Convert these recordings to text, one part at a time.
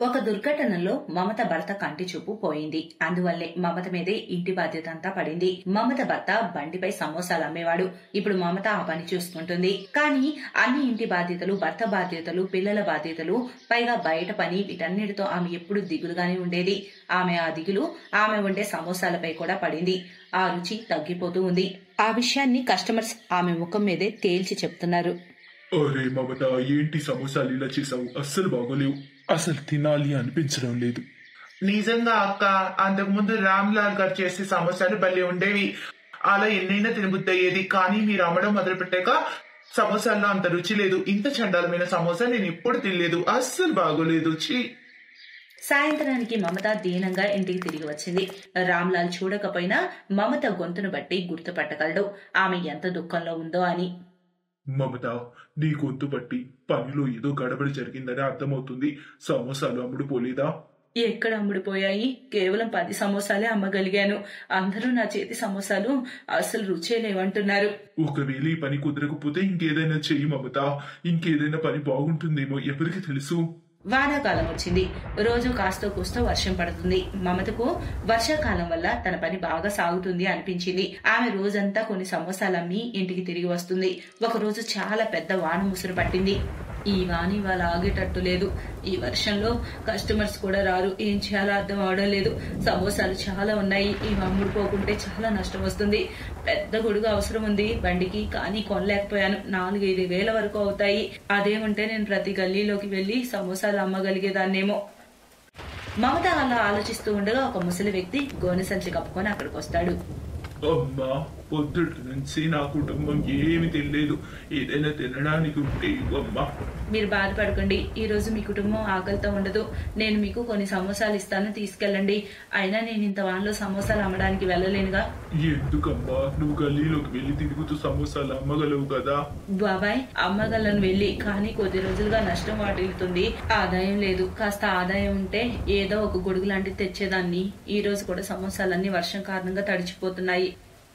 ఒక దుర్ఘటనలో మమత భర్త కంటి చూపు పోయింది. అందువల్లే మమత మీదే ఇంటి బాధ్యత అంతా పడింది. మమత భర్త బండిపై సమోసాలు అమ్మేవాడు. ఇప్పుడు మమత ఆ పని చూసుకుంటుంది. కానీ అన్ని ఇంటి బాధ్యతలు, భర్త బాధ్యతలు, పిల్లల బాధ్యతలు, పైగా బయట పని, వీటన్నిటితో ఆమె ఎప్పుడు దిగులుగానే ఉండేది. ఆమె ఆ దిగులు ఆమె వండే సమోసాలపై కూడా పడింది. ఆ రుచి తగ్గిపోతూ ఉంది. ఆ విషయాన్ని కస్టమర్స్ ఆమె ముఖం మీదే తేల్చి చెప్తున్నారు. అరే మమత, ఏంటి సమోసాలు ఇలా చేసావు? అస్సలు బాగోలేవు. అసలు తినాలి అనిపించడం లేదు. నిజంగా అక్క, అంతకుముందు రామ్ లాల్ గారు చేసే సమోసాలు భలే ఉండేవి. అలా ఎన్నైనా తినబుద్దయ్యేది. కానీ మీరు అమ్మడం మొదలు పెట్టాక సమోసాల్లో అంత రుచి లేదు. ఇంత చండాలమైన సమోసా నేను ఎప్పుడు తినలేదు. అస్సలు బాగోలేదు. సాయంత్రానికి మమత దీనంగా ఇంటికి తిరిగి వచ్చింది. రామ్లాల్ చూడకపోయినా మమత గొంతును బట్టి గుర్తుపట్టగలడు ఆమె ఎంత దుఃఖంలో ఉందో అని. మమత, నీ గొంతు బట్టి పనిలో ఏదో గడబడి జరిగిందని అర్థమవుతుంది. సమోసాలు అమ్ముడు పోలేదా? ఎక్కడ అమ్ముడుపోయాయి? కేవలం 10 సమోసాలే అమ్మగలిగాను. అందరూ నా చేతి సమోసాలు అసలు రుచే లేవంటున్నారు. ఒకవేళ ఈ పని కుదరకపోతే ఇంకేదైనా చెయ్యి మమత. ఇంకేదైనా పని బాగుంటుందేమో, ఎవరికి తెలుసు. వానాకాలం వచ్చింది. రోజు కాస్తో కూస్తో వర్షం పడుతుంది. మమతకు వర్షాకాలం వల్ల తన పని బాగా సాగుతుంది అనిపించింది. ఆమె రోజంతా కొన్ని సమోసాలమ్మి ఇంటికి తిరిగి వస్తుంది. ఒకరోజు చాలా పెద్ద వాన ముసురు పట్టింది. ఈ వాన ఇవాళ ఆగేటట్టు లేదు. ఈ వర్షంలో కస్టమర్స్ కూడా రారు. ఏం చేయాలో అర్థం అవడం లేదు. సమోసాలు చాలా ఉన్నాయి. ఇవి అమ్ముడుపోకుంటే చాలా నష్టం వస్తుంది. పెద్ద గొడుగు అవసరం ఉంది బండికి, కానీ కొనలేకపోయాను. 4-5 వేల వరకు అవుతాయి. అదేమంటే నేను ప్రతి గల్లీలోకి వెళ్లి సమోసాలు అమ్మగలిగేదాన్నేమో. మమత అలా ఆలోచిస్తూ ఉండగా ఒక ముసలి వ్యక్తి గోనె సంచి కప్పుకొని అక్కడికి వస్తాడు. అమ్మా, పొద్దుటి నుంచి నా కుటుంబం ఏమి తినలేదు. ఏదైనా తినడానికి ఉంటే ఇవ్వమ్మా. మీరు బాధపడకండి. ఈ రోజు మీ కుటుంబం ఆకలితో ఉండదు. నేను మీకు కొన్ని సమోసాలు ఇస్తాను, తీసుకెళ్ళండి. అయినా నేను ఇంత వానలో సమోసాలు అమ్మడానికి వెళ్ళలేనుగా. ఎందుకమ్మా? నువ్వు గల్లీలోకి వెళ్లి తిరుగుతూ సమోసాలు అమ్మగలవు కదా. బాబాయ్, అమ్మగలను వెళ్ళి, కానీ కొద్ది రోజులుగా నష్టం వాటిల్లుతుంది. ఆదాయం లేదు. కాస్త ఆదాయం ఉంటే ఏదో ఒక గొడుగు లాంటిది తెచ్చేదాన్ని. ఈ రోజు కూడా సమోసాలన్నీ వర్షం కారణంగా తడిచిపోతున్నాయి.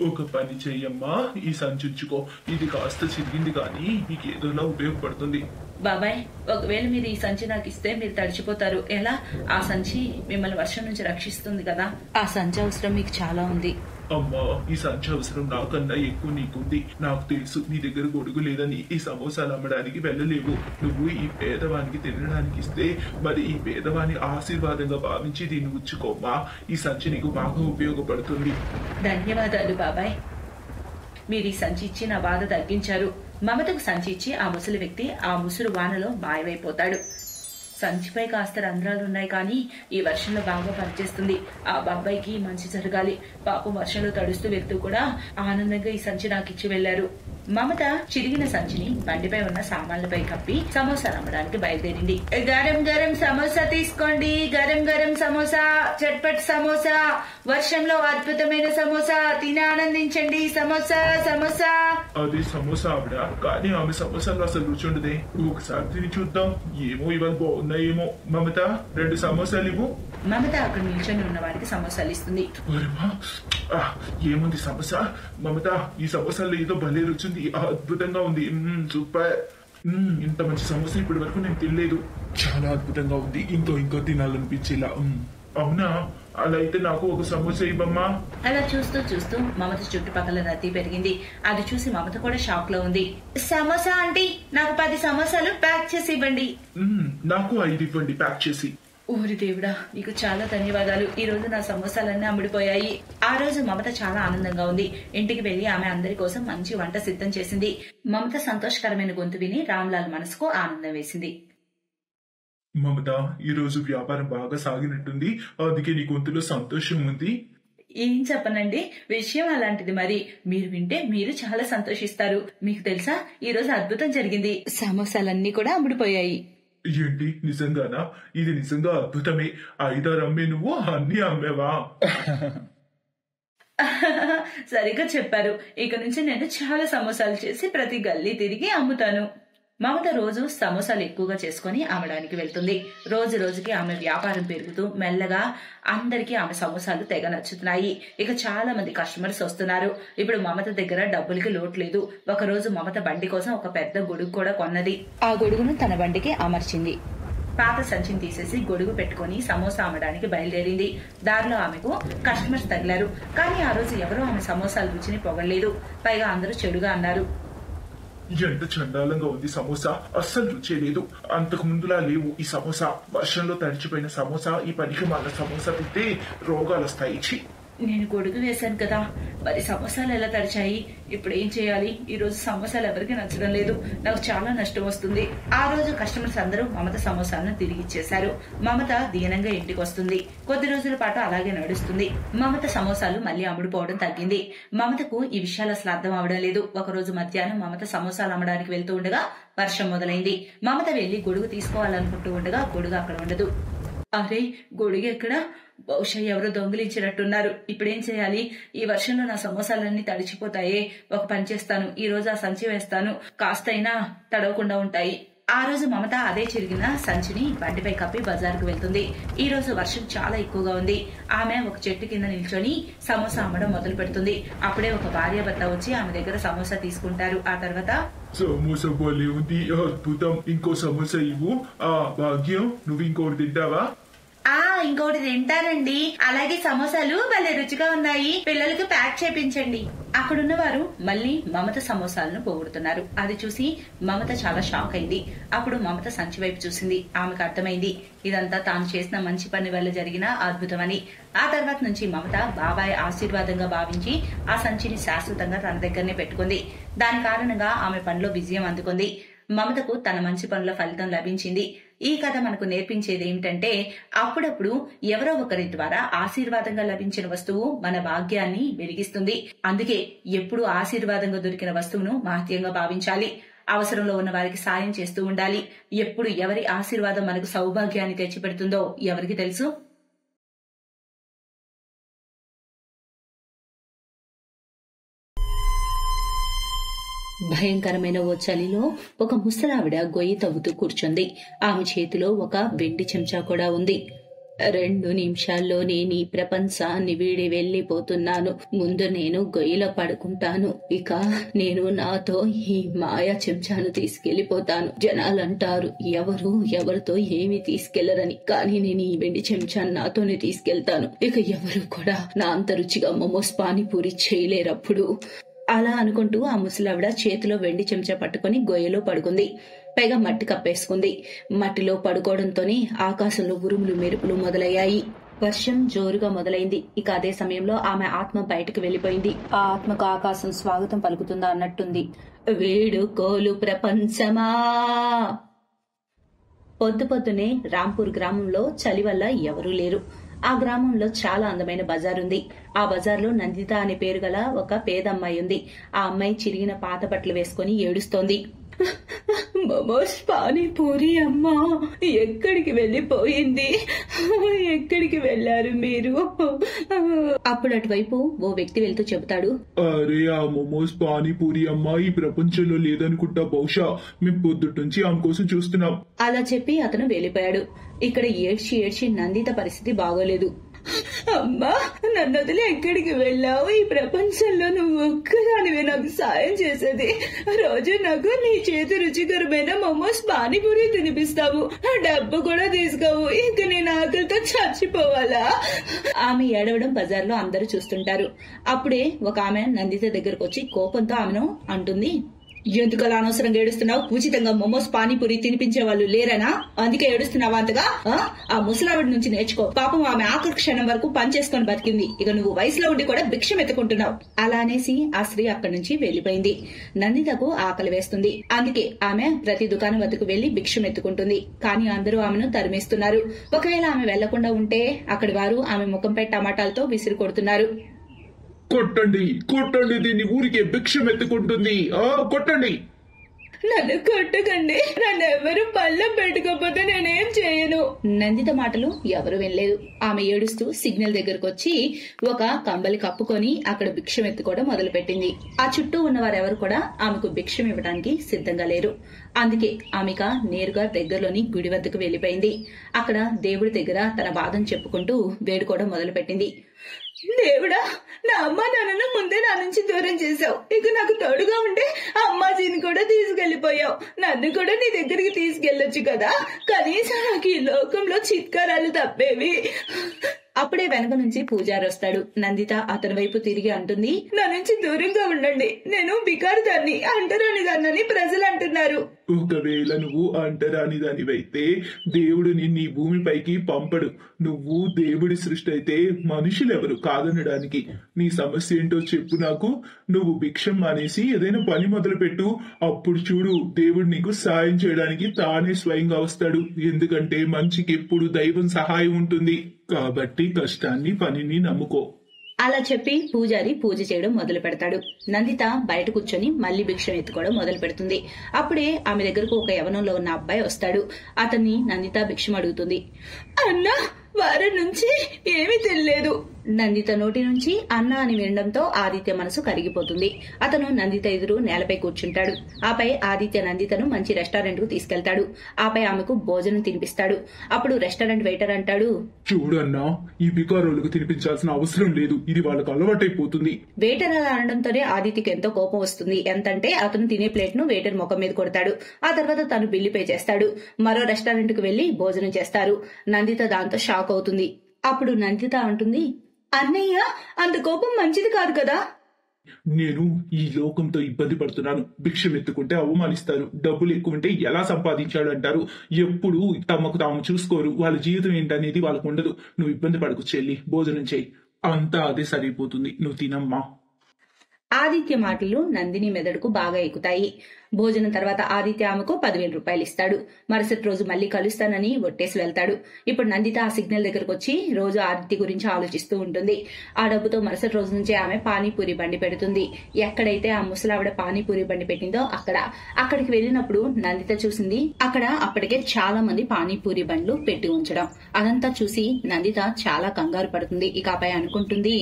ఒక పని చెయ్యమ్మా, ఈ సంచుకో. ఇది కాస్త చిరిగింది కానీ మీకు ఏదోలా ఉపయోగపడుతుంది. బాబాయ్, ఒకవేళ మీరు ఈ సంచి నాకు ఇస్తే మీరు తడిచిపోతారు. ఎలా? ఆ సంచి మిమ్మల్ని వర్షం నుంచి రక్షిస్తుంది కదా. ఆ సంచి అవసరం మీకు చాలా ఉంది. అమ్మా, ఈ సంచి అవసరం నాకన్నా ఎక్కువ నీకుంది. నాకు తెలుసు నీ దగ్గర గొడుగు లేదని ఈ సమోసాలు అమ్మడానికి వెళ్ళలేవు. నువ్వు ఈ పేదవానికి తినడానికి ఇస్తే మరి ఈ పేదవాని ఆశీర్వాదంగా భావించి దీన్ని ఉంచుకోమ్మా. ఈ సంచి నీకు బాగా ఉపయోగపడుతుంది. ధన్యవాదాలు బాబాయ్. మీరు ఈ సంచి ఇచ్చి నా బాధ తగ్గించారు. మమతకు సంచి ఇచ్చి ఆ ముసలి వ్యక్తి ఆ ముసురు వానలో మాయమైపోతాడు. సంచిపై కాస్త రంధ్రాలున్నాయి, కానీ ఈ వర్షంలో బాగా పనిచేస్తుంది. ఆ బాబాయికి మంచి జరగాలి. పాపం వర్షంలో తడుస్తూ వెళ్తూ కూడా ఆనందంగా ఈ సంచి నాకు ఇచ్చి వెళ్లారు. మమత చిరిగిన సంచిని బండిపై ఉన్న సామాన్లపై కప్పి సమోసాలు అమ్మడానికి బయలుదేరింది. గరం గరం సమోసా తీసుకోండి, గరం గరం సమోసా, చట్పట్ సమోసా, వర్షంలో అద్భుతమైన సమోసా, తిని ఆనందించండి. సమోసా సమోసా. అదే సమోసా ఆవిడ, కానీ ఆమె సమోసాలు అసలు రుచి ఉండదే. ఒకసారి తిని చూద్దాం. ఏమో ఇవాళ బాగున్నాయేమో. మమత, 2 సమోసాలు ఇవ్వు. మమత అక్కడ నిల్చొని ఉన్న వారికి సమోసాలు ఇస్తుంది. ఏముంది సమోసా? మమత, ఈ సమోసాల్లో ఏదో భలే రుచి, అద్భుతంగా ఉంది. సూపర్. ఇంత మంచి సమోసా ఇప్పటి వరకు నేను తినలేదు. చాలా అద్భుతంగా ఉంది. ఇంకా తినాలనిపించేలా. అవునా? అలా అయితే నాకు ఒక సమోసా ఇవ్వమ్మా. అలా చూస్తూ చూస్తూ మమత చుట్టుపక్కల రద్దీ పెరిగింది. అది చూసి మమత కూడా షాక్ లో ఉంది. సమోసా ఆంటీ, నాకు 10 సమోసాలు ప్యాక్ చేసి ఇవ్వండి. నాకు 5 ఇవ్వండి ప్యాక్ చేసి. ఊరి దేవుడా, నీకు చాలా ధన్యవాదాలు. ఈ రోజు నా సమోసాలన్నీ అమ్ముడిపోయాయి. ఆ రోజు మమత చాలా ఆనందంగా ఉంది. ఇంటికి వెళ్లి ఆమె అందరి కోసం మంచి వంట సిద్ధం చేసింది. మమత సంతోషకరమైన గొంతు విని రామ్లాల్ మనసుకు ఆనందం వేసింది. మమత, ఈ రోజు వ్యాపారం బాగా సాగినట్టుంది. అందుకే నీ గొంతులో సంతోషం ఉంది. ఏం చెప్పనండి, విషయం అలాంటిది. మరి మీరు వింటే మీరు చాలా సంతోషిస్తారు. మీకు తెలుసా, ఈ రోజు అద్భుతం జరిగింది. సమోసాలన్నీ కూడా అమ్ముడిపోయాయి. ఏంటి, నిజంగానా? ఇది నిజంగా అద్భుతమే. 5-6 అమ్మే నువ్వు అన్ని అమ్మేవా? సరిగ్గా చెప్పారు. ఇక నుంచి నేను చాలా సమోసాలు చేసి ప్రతి గల్లీ తిరిగి అమ్ముతాను. మమత రోజు సమోసాలు ఎక్కువగా చేసుకుని అమ్మడానికి వెళ్తుంది. రోజు రోజుకి ఆమె వ్యాపారం పెరుగుతూ మెల్లగా అందరికీ ఆమె సమోసాలు తెగ నచ్చుతున్నాయి. ఇక చాలా మంది కస్టమర్స్ వస్తున్నారు. ఇప్పుడు మమత దగ్గర డబ్బులకి లోటు లేదు. ఒక రోజు మమత బండి కోసం ఒక పెద్ద గొడుగు కూడా కొన్నది. ఆ గొడుగును తన బండికి అమర్చింది. పాత సంచిని తీసేసి గొడుగు పెట్టుకుని సమోసా అమ్మడానికి బయలుదేరింది. దారిలో ఆమెకు కస్టమర్స్ తగిలారు. కానీ ఆ రోజు ఎవరూ ఆమె సమోసాల రుచిని పొగలేదు. పైగా అందరూ చెడుగా అన్నారు. ఎంత చండాలంగా ఉంది సమోసా, అస్సలు రుచే లేదు. అంతకు ముందులా లేవు ఈ సమోసా. వర్షంలో తడిచిపోయిన సమోసా, ఈ పనికి మాల సమోసా తింటే రోగాలు వస్తాయి. ఛీ! నేను గొడుగు వేశాను కదా, మరి సమోసాలు ఎలా తడిచాయి? ఇప్పుడు ఏం చేయాలి? ఈ రోజు సమోసాలు ఎవరికి నచ్చడం లేదు. నాకు చాలా నష్టం వస్తుంది. ఆ రోజు కస్టమర్స్ అందరూ మమత సమోసాలను తిరిగి ఇచ్చేశారు. మమత దీనంగా ఇంటికి వస్తుంది. కొద్ది రోజుల పాటు అలాగే నడుస్తుంది. మమత సమోసాలు మళ్లీ అమ్ముడుపోవడం తగ్గింది. మమతకు ఈ విషయాలు అసలు అర్థం అవడం లేదు. ఒకరోజు మధ్యాహ్నం మమత సమోసాలు అమ్మడానికి వెళ్తూ ఉండగా వర్షం మొదలైంది. మమత వెళ్లి గొడుగు తీసుకోవాలనుకుంటూ ఉండగా గొడుగు అక్కడ ఉండదు. అరే, గొడుగు ఎక్కడా? బహుశా ఎవరో దొంగిలించినట్టున్నారు. ఇప్పుడేం చేయాలి? ఈ వర్షంలో నా సమోసాలన్నీ తడిచిపోతాయే. ఒక పని చేస్తాను, ఈ రోజు ఆ సంచి వేస్తాను, కాస్తైనా తడవకుండా ఉంటాయి. ఆ రోజు మమత అదే చిరిగిన సంచిని బండిపై కప్పి బజారుకు వెళ్తుంది. ఈ రోజు వర్షం చాలా ఎక్కువగా ఉంది. ఆమె ఒక చెట్టు కింద నిల్చొని సమోసా అమ్మడం మొదలు పెడుతుంది. అప్పుడే ఒక భార్యాభర్త వచ్చి ఆమె దగ్గర సమోసా తీసుకుంటారు. ఆ తర్వాత సమోసా భలే ఉంది, అద్భుతం, ఇంకో సమోసా ఇవ్వు. భాగ్యం, నువ్వు ఇంకోటి తింటావా? ఇంకోటి తింటానండి. అలాగే సమోసాలు భలే రుచిగా ఉన్నాయి, పిల్లలకు ప్యాక్ చేపించండి. అక్కడున్న వారు మళ్లీ మమత సమోసాలను పోగొడుతున్నారు. అది చూసి మమత చాలా షాక్ అయింది. అప్పుడు మమత సంచి వైపు చూసింది. ఆమెకు అర్థమైంది ఇదంతా తాను చేసిన మంచి పని వల్ల జరిగిన అద్భుతమని. ఆ తర్వాత నుంచి మమత బాబాయ్ ఆశీర్వాదంగా భావించి ఆ సంచిని శాశ్వతంగా తన దగ్గరనే పెట్టుకుంది. దాని కారణంగా ఆమె పనిలో విజయం అందుకుంది. మమతకు తన మంచి పనుల ఫలితం లభించింది. ఈ కథ మనకు నేర్పించేది ఏమిటంటే, అప్పుడప్పుడు ఎవరో ఒకరి ద్వారా ఆశీర్వాదంగా లభించిన వస్తువు మన భాగ్యాన్ని వెలిగిస్తుంది. అందుకే ఎప్పుడు ఆశీర్వాదంగా దొరికిన వస్తువును మహత్యంగా భావించాలి. అవసరంలో ఉన్న వారికి సాయం చేస్తూ ఉండాలి. ఎప్పుడు ఎవరి ఆశీర్వాదం మనకు సౌభాగ్యాన్ని తెచ్చిపెడుతుందో ఎవరికి తెలుసు? భయంకరమైన ఓ చలిలో ఒక ముసలావిడ గొయ్యి తవ్వుతూ కూర్చుంది. ఆమె చేతిలో ఒక వెండి చెంచా కూడా ఉంది. 2 నిమిషాల్లో నేను ఈ ప్రపంచాన్ని వీడి వెళ్లిపోతున్నాను. ముందు నేను గొయ్యిలో పడుకుంటాను. ఇక నేను నాతో ఈ మాయా చెంచాను తీసుకెళ్లిపోతాను. జనాలంటారు ఎవరితో ఏమీ తీసుకెళ్లరని, కానీ నేను ఈ వెండి చెంచాను నాతోనే తీసుకెళ్తాను. ఇక ఎవరు కూడా నా అంత రుచిగా మోమోస్ పానీపూరి చేయలేరప్పుడు. అలా అనుకుంటూ ఆ ముసలావిడ చేతిలో వెండి చెంచా పట్టుకుని గొయ్యలో పడుకుంది. పైగా మట్టి కప్పేసుకుంది. మట్టిలో పడుకోవడంతోనే ఆకాశంలో ఉరుములు మెరుపులు మొదలయ్యాయి. వర్షం జోరుగా మొదలైంది. ఇక అదే సమయంలో ఆమె ఆత్మ బయటకు వెళ్లిపోయింది. ఆ ఆత్మకు ఆకాశం స్వాగతం పలుకుతుందా అన్నట్టుంది. వేడుకోలు ప్రపంచమా. పొద్దునే రాంపూర్ గ్రామంలో చలి వల్ల ఎవరూ లేరు. ఆ గ్రామంలో చాలా అందమైన బజార్ ఉంది. ఆ బజార్లో నందిత అనే పేరు గల ఒక పేదమ్మాయి ఉంది. ఆ అమ్మాయి చిరిగిన పాత బట్టలు వేసుకుని ఏడుస్తోంది. మోమోస్ పానీపూరి అమ్మా ఎక్కడికి వెళ్లిపోయింది? ఎక్కడికి వెళ్లారు మీరు? అప్పుడు అటువైపు ఓ వ్యక్తి వెళ్తూ చెబుతాడు, అరే, ఆ మోమోస్ పానీపూరి అమ్మా ఈ ప్రపంచంలో లేదనుకుంటా. బహుశా మేము పొద్దుటి నుంచి ఆమె కోసం చూస్తున్నాం. అలా చెప్పి అతను వెళ్లిపోయాడు. ఇక్కడ ఏడ్చి నందిత పరిస్థితి బాగోలేదు. అమ్మా, నన్ను వదిలి ఎక్కడికి వెళ్ళావు? ఈ ప్రపంచంలో నువ్వు ఒక్కదానివే నాకు సాయం చేసేది. రోజు నాకు నీ చేతి రుచికరమైన మోమోస్ పానీపూరి తినిపిస్తావు, డబ్బు కూడా తీసుకోవు. ఇంక నేను ఆకలితో చచ్చిపోవాలా? ఆమె ఏడవడం బజార్లో అందరూ చూస్తుంటారు. అప్పుడే ఒక ఆమె నందిత దగ్గరకు వచ్చి కోపంతో ఆమెను అంటుంది, ఎందుకలా అనవసరంగా ఏడుస్తున్నావు? ఉచితంగా మోమోస్ పానీపూరి తినిపించే వాళ్ళు లేరనా? అందుకే ఏడుస్తున్నావా అంతగా? ఆ ముసలావిడి నుంచి నేర్చుకో. పాపం ఆమె ఆఖరి క్షణం వరకు పనిచేసుకొని బతికింది. ఇక నువ్వు వయసులో ఉండి కూడా భిక్షం ఎత్తుకుంటున్నావు. అలా అనేసి ఆ స్త్రీ అక్కడి నుంచి వెళ్లిపోయింది. నందితకు ఆకలి వేస్తుంది. అందుకే ఆమె ప్రతి దుకాణం వద్దకు వెళ్లి భిక్షం ఎత్తుకుంటుంది. కానీ అందరూ ఆమెను తరిమేస్తున్నారు. ఒకవేళ ఆమె వెళ్లకుండా ఉంటే అక్కడి వారు ఆమె ముఖంపై టమాటాలతో విసిరి కొడుతున్నారు. కొట్టండి, దీన్ని ఊరికే భిక్షం ఎత్తుకుంటుంది. కొట్టండి. నన్ను కొట్టకండి. నన్ను ఎవరు పళ్ళెం పెట్టుకోకపోతే నేనేం చేయను. నందిత మాటలు ఎవరు వినలేదు. ఆమె ఏడుస్తూ సిగ్నల్ దగ్గరకు వచ్చి ఒక కంబలి కప్పుకొని అక్కడ భిక్షం ఎత్తుకోవడం మొదలు పెట్టింది. ఆ చుట్టూ ఉన్న వారెవరు కూడా ఆమెకు భిక్షం ఇవ్వడానికి సిద్ధంగా లేరు. అందుకే ఆమెక నేరుగా దగ్గరలోని గుడి వద్దకు వెళ్లిపోయింది. అక్కడ దేవుడి దగ్గర తన బాధను చెప్పుకుంటూ వేడుకోవడం మొదలు పెట్టింది. దేవుడా, నా అమ్మా నాన్నను ముందే నా నుంచి దూరం చేశావు. ఇక నాకు తోడుగా ఉంటే అమ్మాజీని కూడా తీసుకెళ్లిపోయావు. నన్ను కూడా నీ దగ్గరికి తీసుకెళ్లొచ్చు కదా. కనీసం నాకు ఈ లోకంలో చిత్కారాలు తప్పేవి. అప్పుడే వెనక నుంచి పూజారి వస్తాడు. నందిత అతని వైపు తిరిగి అంటుంది, నా నుంచి దూరంగా ఉండండి. నేను బికారుదాన్ని, అంటరాని దాన్ని ప్రజలు అంటున్నారు. ఒకవేళ నువ్వు అంటరాని దానివైతే దేవుడు నిన్ను ఈ భూమిపైకి పంపడు. నువ్వు దేవుడి సృష్టి అయితే మనుషులెవరు కాదనడానికి? నీ సమస్య ఏంటో చెప్పు నాకు. నువ్వు భిక్షం మానేసి ఏదైనా పని మొదలు పెట్టు. అప్పుడు చూడు, దేవుడు నీకు సాయం చేయడానికి తానే స్వయంగా వస్తాడు. ఎందుకంటే మంచికి ఎప్పుడు దైవం సహాయం ఉంటుంది. కాబట్టి కష్టాన్ని పనిని నమ్ముకో. అలా చెప్పి పూజారి పూజ చేయడం మొదలు పెడతాడు. నందిత బయట కూర్చొని మళ్లీ భిక్షం ఎత్తుకోవడం మొదలు పెడుతుంది. అప్పుడే ఆమె దగ్గరకు ఒక యవనంలో ఉన్న అబ్బాయి వస్తాడు. అతన్ని నందిత భిక్షం అడుగుతుంది. అన్నా, వారం నుంచి ఏమీ తెలియలేదు. నందిత నోటి నుంచి అన్న అని వినడంతో ఆదిత్య మనసు కరిగిపోతుంది. అతను నందిత ఎదురు నేలపై కూర్చుంటాడు. ఆపై ఆదిత్య నందితను మంచి రెస్టారెంట్ కు తీసుకెళ్తాడు. ఆపై ఆమెకు భోజనం తినిపిస్తాడు. అప్పుడు రెస్టారెంట్ వెయిటర్ అంటాడు, చూడన్నా, ఈ బికారోళ్ళకు తినిపించాల్సిన అవసరం లేదు. ఇది వాళ్ళకు అలవాటైపోతుంది. వెయిటర్ అలా అనడంతోనే ఆదిత్యకి ఎంతో కోపం వస్తుంది. ఎంతంటే అతను తినే ప్లేట్ ను వెయిటర్ ముఖం మీద కొడతాడు. ఆ తర్వాత తను బిల్లు పే చేస్తాడు. మరో రెస్టారెంట్ కు వెళ్లి భోజనం చేస్తారు. నందిత దాంతో షాక్ అవుతుంది. అప్పుడు నందిత అంటుంది, అన్నయ్య, అంత కోపం మంచిది కాదు కదా. నేను ఈ లోకంతో ఇబ్బంది పడుతున్నాను. భిక్షం ఎత్తుకుంటే అవమానిస్తారు. డబ్బులు ఎక్కువ ఉంటే ఎలా సంపాదించాడు అంటారు. ఎప్పుడు తమకు తాము చూసుకోరు. వాళ్ళ జీవితం ఏంటనేది వాళ్ళకు ఉండదు. నువ్వు ఇబ్బంది పడకు చెల్లి, భోజనం చేయి. అంతా అదే సరిపోతుంది. నువ్వు తినమ్మా. ఆదిత్య మాటలు నందిని మెదడుకు బాగా ఎక్కుతాయి. భోజనం తర్వాత ఆదిత్య ఆమెకు 10,000 రూపాయలు ఇస్తాడు. మరుసటి రోజు మళ్లీ కలుస్తానని ఒట్టేసి వెళ్తాడు. ఇప్పుడు నందిత ఆ సిగ్నల్ దగ్గరకు వచ్చి రోజు ఆదిత్య గురించి ఆలోచిస్తూ ఉంటుంది. ఆ డబ్బుతో మరుసటి రోజు నుంచి ఆమె పానీపూరి బండి పెడుతుంది. ఎక్కడైతే ఆ ముసలావిడ పానీపూరి బండి పెట్టిందో అక్కడికి వెళ్ళినప్పుడు నందిత చూసింది, అక్కడ అప్పటికే చాలా మంది పానీపూరి బండ్లు పెట్టి ఉంచడం. అదంతా చూసి నందిత చాలా కంగారు పడుతుంది. ఇకపై అనుకుంటుంది,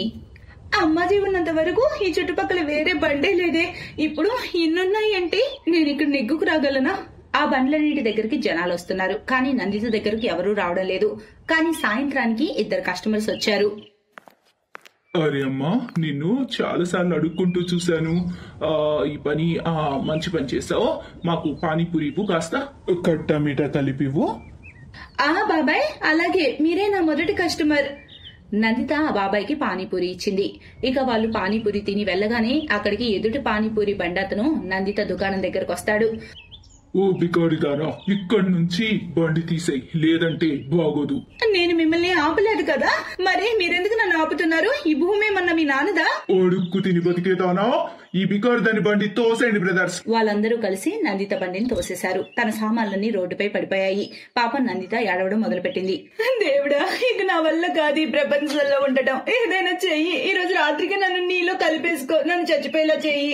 అమ్మాజీ ఉన్నంత వరకు ఈ చుట్టుపక్కల వేరే బండే లేదే. ఇప్పుడు ఇన్నున్నాయంటే నేను ఇక్కడ నెగ్గుకు రాగలనా? ఆ బండ్లన్నిటి దగ్గరికి జనాలు వస్తున్నారు. కానీ నందిత దగ్గరికి ఎవరూ రావడం లేదు. కానీ సాయంత్రానికి 2 కస్టమర్స్ వచ్చారు. అరే అమ్మా, నిన్ను చాలా సార్లు అడుక్కుంటూ చూశాను. ఈ పని మంచి పని చేసావు. మాకు పానీపూరి ఇవ్వు, కాస్త కట్ట మీట కలిపివ్వు. బాబాయ్, అలాగే. మీరే నా మొదటి కస్టమర్. నందిత ఆ బాబాయ్కి పానీపూరి ఇచ్చింది. ఇక వాళ్ళు పానీపూరి తిని వెళ్లగానే అక్కడికి ఎదుటి పానీపూరి బండతను నందిత దుకాణం దగ్గరకు వస్తాడు. ఓ బికారిదారా, ఇక్కడి నుంచి బండి తీసేయి, లేదంటే బాగోదు. నేను మిమ్మల్ని ఆపలేదు కదా, మరి మీరెందుకు నన్ను ఆపుతున్నారు? ఈ భూమి ఏమన్నా మీ నాన్నదా? అడుక్కు తిని బతికేతానా? ఈ బికారిదాని బండి తోసేయండి బ్రదర్స్. వాళ్ళందరూ కలిసి నందిత బండిని తోసేశారు. తన సామాన్లన్నీ రోడ్డుపై పడిపోయాయి. పాపం నందిత ఏడవడం మొదలుపెట్టింది. దేవుడా, ఇక నా వల్ల కాదు ఈ ప్రపంచంలో ఉండటం. ఏదైనా చెయ్యి. ఈ రోజు రాత్రికి నన్ను నీలో కలిపేసుకో. నన్ను చచ్చిపోయేలా చెయ్యి.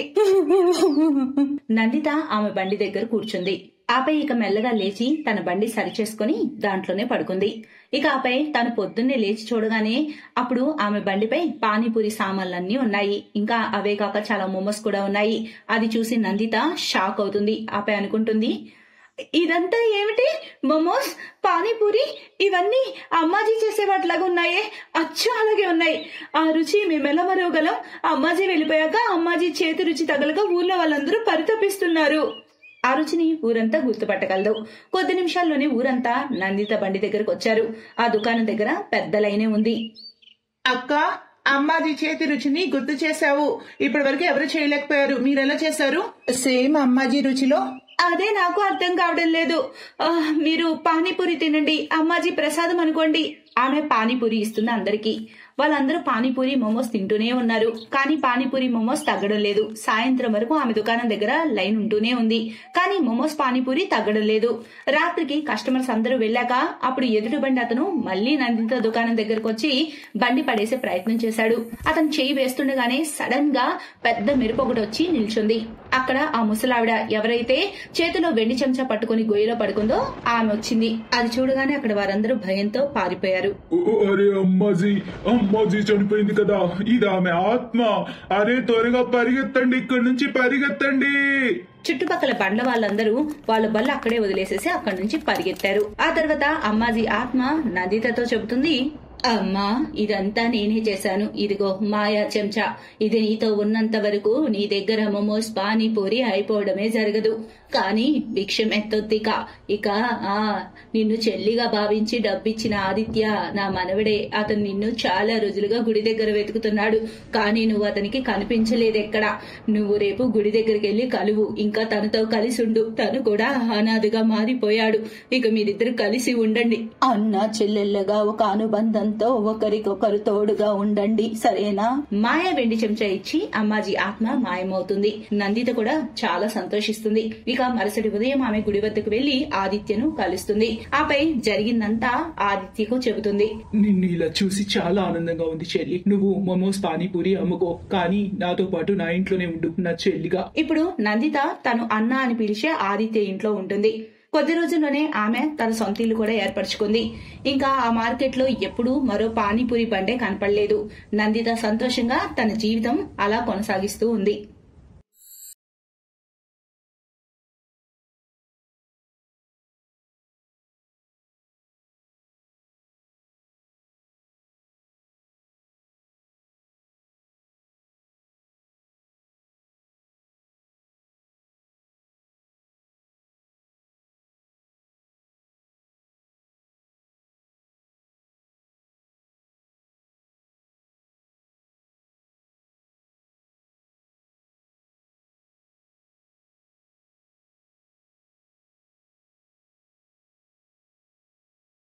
నందిత ఆమె బండి దగ్గర కూర్చుంది. ఆపై ఇక మెల్లగా లేచి తన బండి సరిచేసుకుని దాంట్లోనే పడుకుంది. ఇక ఆపై తను పొద్దున్నే లేచి చూడగానే అప్పుడు ఆమె బండిపై పానీపూరి సామాన్లన్నీ ఉన్నాయి. ఇంకా అవే కాక చాలా మోమోస్ కూడా ఉన్నాయి. అది చూసి నందిత షాక్ అవుతుంది. ఆపై అనుకుంటుంది, ఇదంతా ఏమిటి? మోమోస్, పానీపూరి, ఇవన్నీ అమ్మాజీ చేసే వాటిలాగా ఉన్నాయే. అచ్చు అలాగే ఉన్నాయి. ఆ రుచి మేమెలా మరవగలం? అమ్మాజీ వెళ్ళిపోయాక అమ్మాజీ చేతి రుచి తగలక ఊర్లో వాళ్ళందరూ పరితపిస్తున్నారు. ఆ రుచిని ఊరంతా గుర్తుపట్టగలదు. కొద్ది నిమిషాల్లోనే ఊరంతా నందిత బండి దగ్గరకు వచ్చారు. ఆ దుకాణం దగ్గర పెద్ద లైనే ఉంది. అక్క, అమ్మాజీ చేతి రుచిని గుర్తు చేశావు. ఇప్పటి వరకు ఎవరు చేయలేకపోయారు. మీరెలా చేశారు? సేమ్ అమ్మాజీ రుచిలో. అదే నాకు అర్థం కావడం లేదు. మీరు పానీపూరి తినండి, అమ్మాజీ ప్రసాదం అనుకోండి. ఆమె పానీపూరి ఇస్తుంది అందరికీ. వాళ్ళందరూ పానీపూరి మోమోస్ తింటూనే ఉన్నారు. కానీ పానీపూరి మోమోస్ తగ్గడం లేదు. సాయంత్రం వరకు ఆమె దుకాణం దగ్గర లైన్ ఉంటూనే ఉంది. కానీ మోమోస్ పానీపూరి తగ్గడం లేదు. రాత్రికి కస్టమర్స్ అందరూ వెళ్ళాక అప్పుడు ఎదుటి బండి అతను మళ్లీ నందిత దుకాణం దగ్గరకు వచ్చి బండి పడేసే ప్రయత్నం చేశాడు. అతను చేయి వేస్తుండగానే సడన్ గా పెద్ద మెరుపు ఒకటి వచ్చి నిల్చుంది. అక్కడ ఆ ముసలావిడ ఎవరైతే చేతిలో వెండి చెంచా పట్టుకుని గొయ్యిలో పడుకుందో ఆమె వచ్చింది. అది చూడగానే అక్కడ వారందరూ భయంతో పారిపోయారు. అరే అమ్మాజీ చనిపోయింది కదా, ఇది ఆమె ఆత్మ. అరే త్వరగా పరిగెత్తండి, ఇక్కడి నుంచి పరిగెత్తండి. చుట్టుపక్కల బండ్ల వాళ్ళందరూ వాళ్ళ బల్ల అక్కడే వదిలేసేసి అక్కడి నుంచి పరిగెత్తారు. ఆ తర్వాత అమ్మాజీ ఆత్మ నందితతో చెబుతుంది, అమ్మా, ఇదంతా నేనే చేశాను. ఇదిగో మాయా చెంచా. ఇది నీతో ఉన్నంత వరకు నీ దగ్గర మోమోస్ పానీపూరి అయిపోవడమే జరగదు. కానీ భిక్షం ఎత్తొద్దిక. ఇక నిన్ను చెల్లిగా భావించి డబ్బిచ్చిన ఆదిత్య నా మనవడే. అతను నిన్ను చాలా రోజులుగా గుడి దగ్గర వెతుకుతున్నాడు. కానీ నువ్వు అతనికి కనిపించలేదెక్కడా. నువ్వు రేపు గుడి దగ్గరికి వెళ్లి కలువు. ఇంకా తనతో కలిసి ఉండు. తను కూడా అనాథగా మారిపోయాడు. ఇక మీరిద్దరు కలిసి ఉండండి. అన్న చెల్లెళ్ళగా ఒక అనుబంధంతో ఒకరికొకరు తోడుగా ఉండండి, సరేనా? మాయ వెండి చెంచా ఇచ్చి అమ్మాజీ ఆత్మ మాయమవుతుంది. నందిత కూడా చాలా సంతోషిస్తుంది. ఇక మరుసటి ఉదయం ఆమె గుడి వద్దకు వెళ్లి ఆదిత్యను కలుస్తుంది. ఆపై జరిగిందంతా ఆదిత్యకు చెబుతుంది. నిన్ను ఇలా చూసి చాలా ఆనందంగా ఉంది చెల్లి. నువ్వు మోమోస్ పానీపూరి అమ్ముకో, కానీ నాతో పాటు నా ఇంట్లోనే ఉండు, నా చెల్లిగా. ఇప్పుడు నందిత తను అన్న అని పిలిచే ఆదిత్య ఇంట్లో ఉంటుంది. కొద్ది రోజుల్లోనే ఆమె తన సొంత ఇల్లు కూడా ఏర్పరచుకుంది. ఇంకా ఆ మార్కెట్ లో ఎప్పుడూ మరో పానీపూరి బండే కనపడలేదు. నందిత సంతోషంగా తన జీవితం అలా కొనసాగిస్తూ ఉంది.